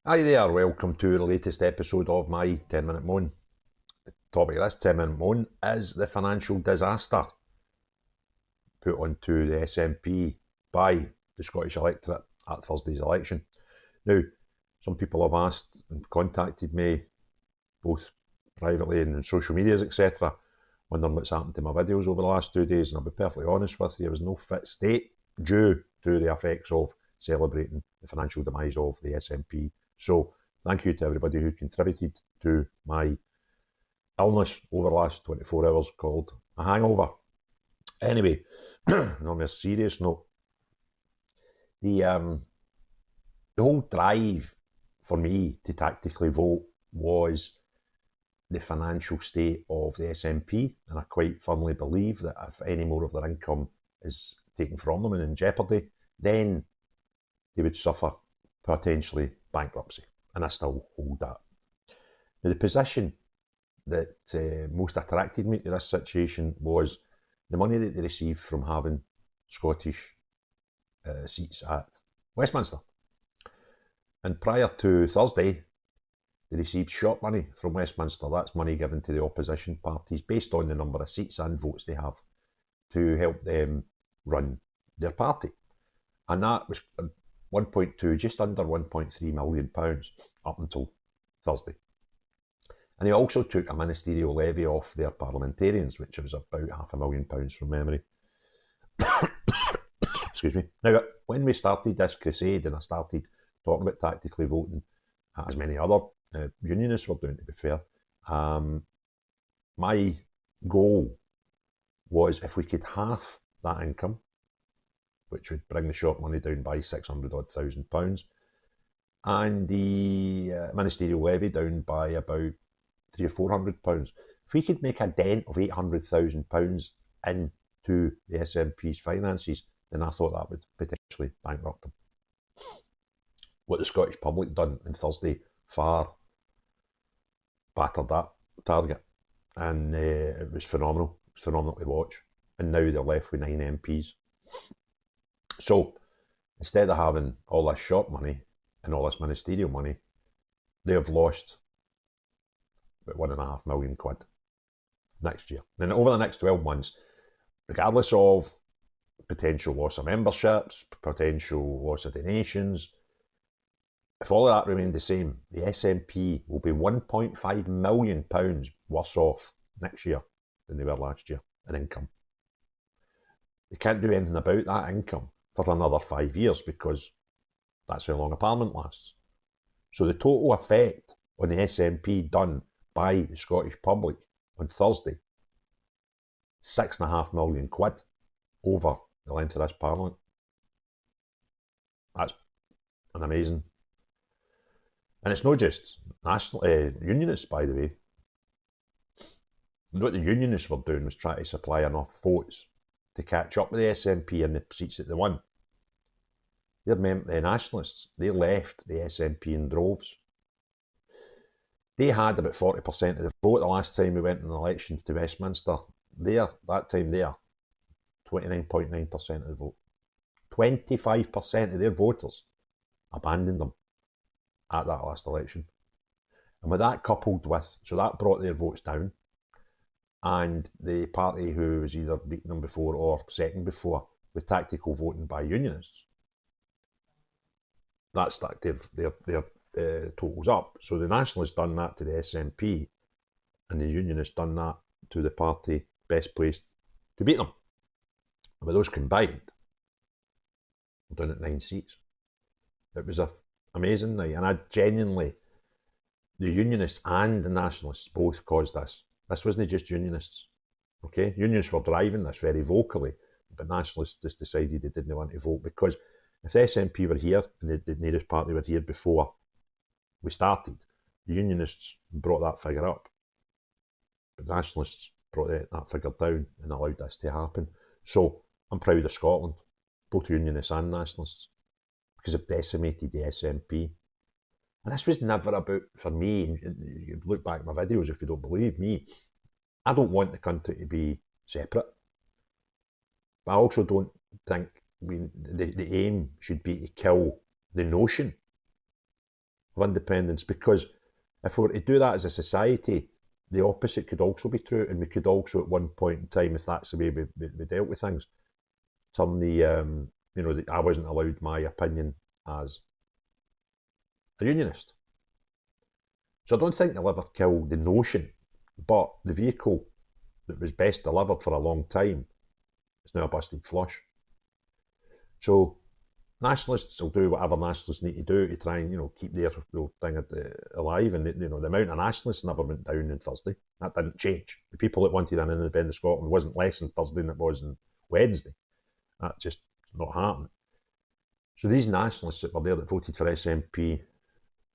Hi there, welcome to the latest episode of my 10-minute moan. The topic of this 10-minute moan is the financial disaster put onto the SNP by the Scottish electorate at Thursday's election. Now, some people have asked and contacted me, both privately and in social medias, etc., wondering what's happened to my videos over the last 2 days, and I'll be perfectly honest with you, I was no fit state due to the effects of celebrating the financial demise of the SNP. So thank you to everybody who contributed to my illness over the last 24 hours called a hangover. Anyway, on a serious note, the whole drive for me to tactically vote was the financial state of the SNP, and I quite firmly believe that if any more of their income is taken from them and in jeopardy, then they would suffer potentially bankruptcy, and I still hold that. Now, the position that most attracted me to this situation was the money that they received from having Scottish seats at Westminster. And prior to Thursday, they received short money from Westminster. That's money given to the opposition parties based on the number of seats and votes they have to help them run their party. And that was 1.2, just under £1.3 million up until Thursday. And he also took a ministerial levy off their parliamentarians, which was about £500,000 from memory. Excuse me. Now, when we started this crusade and I started talking about tactically voting, as many other unionists were doing, to be fair, my goal was if we could halve that income, which would bring the short money down by £600,000, and the ministerial levy down by about £300 or £400. If we could make a dent of £800,000 into the SNP's finances, then I thought that would potentially bankrupt them. What the Scottish public done on Thursday far battered that target, and it was phenomenal. It was phenomenal to watch. And now they're left with 9 MPs. So instead of having all this short money and all this ministerial money, they have lost about £1.5 million next year. And over the next 12 months, regardless of potential loss of memberships, potential loss of donations, if all of that remained the same, the SNP will be £1.5 million worse off next year than they were last year in income. They can't do anything about that income for another 5 years because that's how long a parliament lasts. So the total effect on the SNP done by the Scottish public on Thursday, £6.5 million over the length of this parliament. That's an amazing. And it's not just unionists, by the way. What the unionists were doing was trying to supply enough votes to catch up with the SNP in the seats that they won. The nationalists, they left the SNP in droves. They had about 40% of the vote the last time we went in an election to Westminster. That time, 29.9% of the vote. 25% of their voters abandoned them at that last election. And with that coupled with, so that brought their votes down, and the party who was either beaten them before or second before with tactical voting by unionists, that stacked their totals up. So the nationalists done that to the SNP, and the unionists done that to the party best placed to beat them. And with those combined, we're down at 9 seats. It was an amazing night, and I genuinely, the unionists and the nationalists both caused this. This wasn't just unionists, okay? Unionists were driving this very vocally, but nationalists just decided they didn't want to vote, because if the SNP were here and the nearest party were here before we started, the unionists brought that figure up, but nationalists brought that figure down and allowed this to happen. So I'm proud of Scotland, both unionists and nationalists, because they've decimated the SNP. And this was never about, for me, you look back at my videos if you don't believe me, I don't want the country to be separate. But I also don't think the aim should be to kill the notion of independence, because if we were to do that as a society, the opposite could also be true, and we could also at one point in time, if that's the way we dealt with things, turn I wasn't allowed my opinion as a unionist. So I don't think they'll ever kill the notion, but the vehicle that was best delivered for a long time is now a busted flush. So nationalists will do whatever nationalists need to do to try and keep their thing alive, and the amount of nationalists never went down on Thursday. That didn't change. The people that wanted an independent Scotland wasn't less on Thursday than it was on Wednesday. That just not happening. So these nationalists that were there that voted for SNP,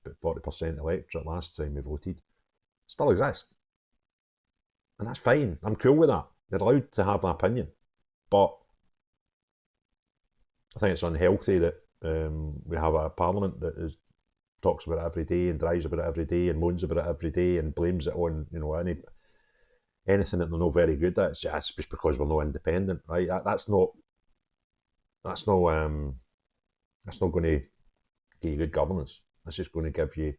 about 40% electorate last time we voted, still exist. And that's fine. I'm cool with that. They're allowed to have an opinion. But I think it's unhealthy that we have a parliament that talks about it every day and drives about it every day and moans about it every day and blames it on anything that they're not very good at. It's just because we're not independent, right? That's not going to give you good governance. That's just going to give you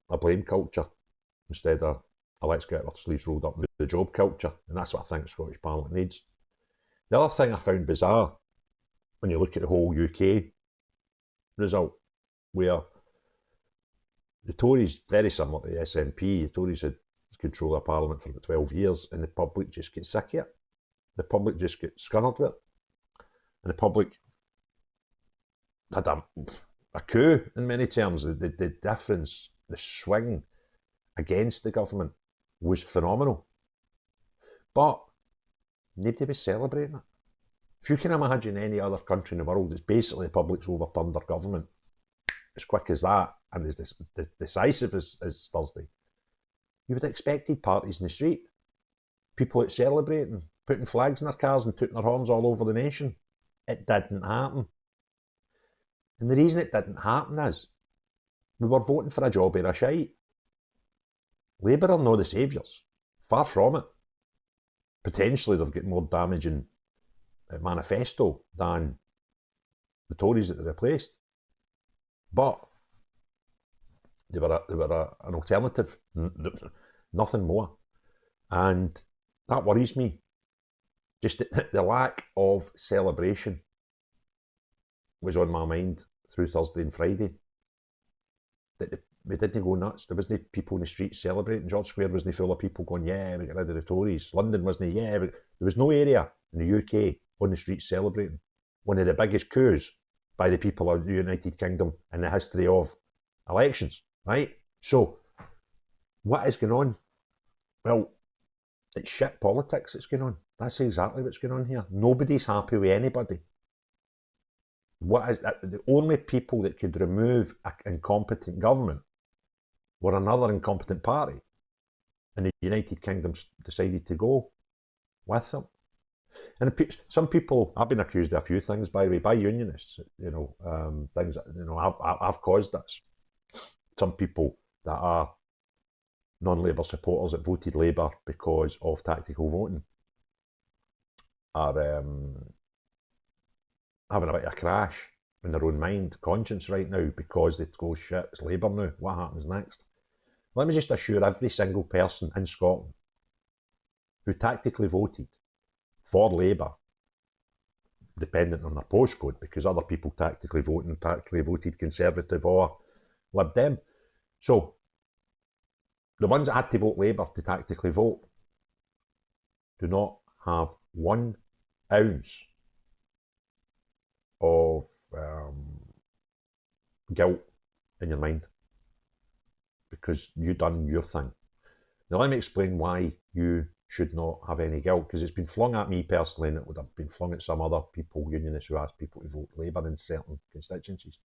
a blame culture instead of a let's get our sleeves rolled up and do the job culture. And that's what I think Scottish Parliament needs. The other thing I found bizarre, when you look at the whole UK result, where the Tories, very similar to the SNP, the Tories had control of Parliament for about 12 years, and the public just get sick of it. The public just get scunnered with it. And the public had a coup in many terms. The difference, the swing against the government was phenomenal. But nobody was celebrating it. If you can imagine any other country in the world, it's basically the public's overturned their government as quick as that and as decisive as Thursday. You would have expected parties in the street, people out celebrating, putting flags in their cars and tooting their horns all over the nation. It didn't happen. And the reason it didn't happen is we were voting for a job or a shite. Labour are not the saviours. Far from it. Potentially they've got more damaging manifesto than the Tories that they replaced. But they were an alternative, nothing more. And that worries me. Just the lack of celebration was on my mind through Thursday and Friday. That we didn't go nuts. There wasn't people in the streets celebrating. George Square wasn't full of people going, yeah, we got rid of the Tories. London wasn't, yeah. There was no area in the UK on the streets celebrating. One of the biggest coups by the people of the United Kingdom in the history of elections, right? So, what is going on? Well, it's shit politics that's going on. That's exactly what's going on here. Nobody's happy with anybody. What is the only people that could remove an incompetent government were another incompetent party, and the United Kingdom decided to go with them. And some people, I've been accused of a few things, by the way, by unionists. Things that I've caused this. Some people that are non-Labour supporters that voted Labour because of tactical voting are having a bit of a crash in their own mind, conscience right now, because they go, shit, it's Labour now, what happens next? Let me just assure every single person in Scotland who tactically voted for Labour, dependent on their postcode, because other people tactically voted Conservative or Lib Dem. So, the ones that had to vote Labour to tactically vote do not have 1 ounce of guilt in your mind, because you done your thing. Now let me explain why you should not have any guilt, because it's been flung at me personally, and it would have been flung at some other people, unionists who asked people to vote Labour in certain constituencies,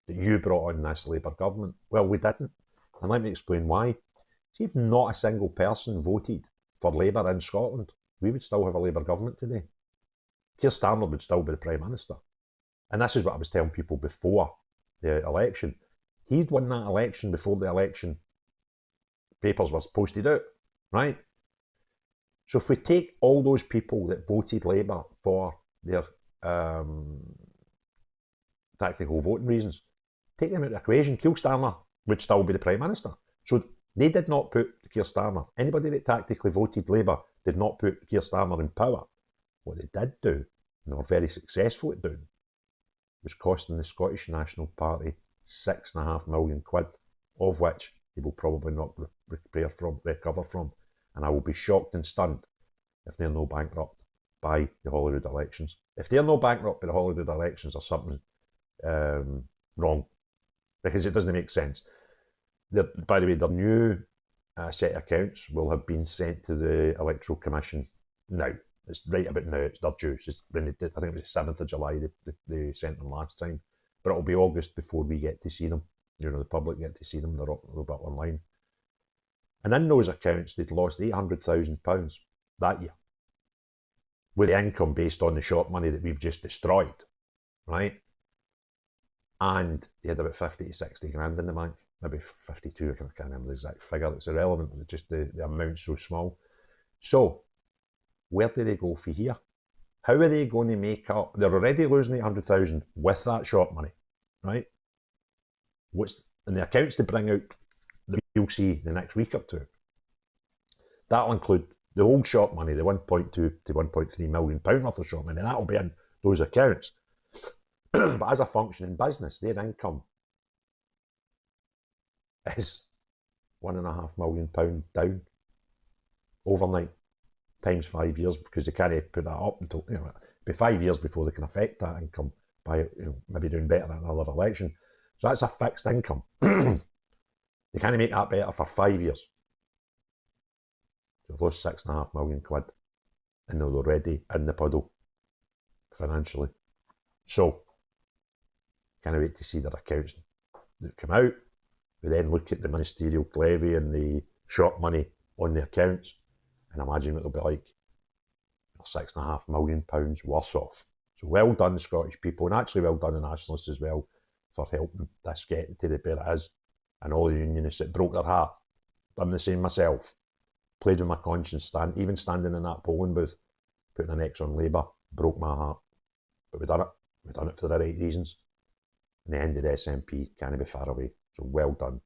that you brought on this Labour government. Well, we didn't, and let me explain why. See, if not a single person voted for Labour in Scotland, we would still have a Labour government today. Keir Starmer would still be the Prime Minister. And this is what I was telling people before the election. He'd won that election before the election papers were posted out, right? So if we take all those people that voted Labour for their tactical voting reasons, take them out of the equation, Keir Starmer would still be the Prime Minister. So they did not put Keir Starmer. Anybody that tactically voted Labour did not put Keir Starmer in power. What they did do, and they were very successful at doing, was costing the Scottish National Party £6.5 million, of which they will probably not recover from. And I will be shocked and stunned if they're no bankrupt by the Holyrood elections. If they're no bankrupt by the Holyrood elections, there's something wrong, because it doesn't make sense. By the way, their new set of accounts will have been sent to the Electoral Commission now. It's right about now, it's their due. I think it was the 7th of July they sent them last time. But it'll be August before we get to see them. You know, the public get to see them, they're up online. And in those accounts, they'd lost £800,000 that year, with the income based on the short money that we've just destroyed, right? And they had about 50 to 60 grand in the bank, maybe 52, I can't remember the exact figure, it's irrelevant, it's just the amount's so small. So, where do they go for here? How are they going to make up? They're already losing 800,000 with that short money, right? In the accounts they bring out that you'll see the next week or two, that'll include the old short money, the 1.2 to 1.3 million pound worth of short money, that'll be in those accounts. But as a functioning business, their income is £1.5 million down overnight, times 5 years, because they can't put that up until, it'll be 5 years before they can affect that income by maybe doing better at another election. So that's a fixed income. They can't make that better for 5 years. They've lost £6.5 million, and they're already in the puddle financially. So, can't wait to see their accounts that come out. We then look at the ministerial levy and the short money on the accounts, and imagine what they'll be like. £6.5 million worse off. So well done, the Scottish people, and actually well done the Nationalists as well, for helping this get to the where it is. And all the Unionists that broke their heart. Done the same myself. Played with my conscience, even standing in that polling booth, putting an X on Labour, broke my heart. But we done it. We done it for the right reasons. And the end of the SNP can't be far away. So well done.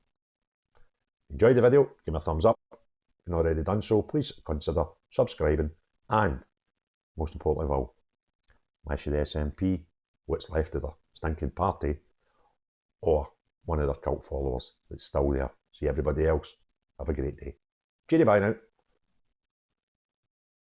Enjoyed the video, give me a thumbs up. If you've not already done so, please consider subscribing. And, most importantly of all, wish the SNP what's left of their stinking party, or one of their cult followers that's still there. See everybody else. Have a great day. Cheery bye now.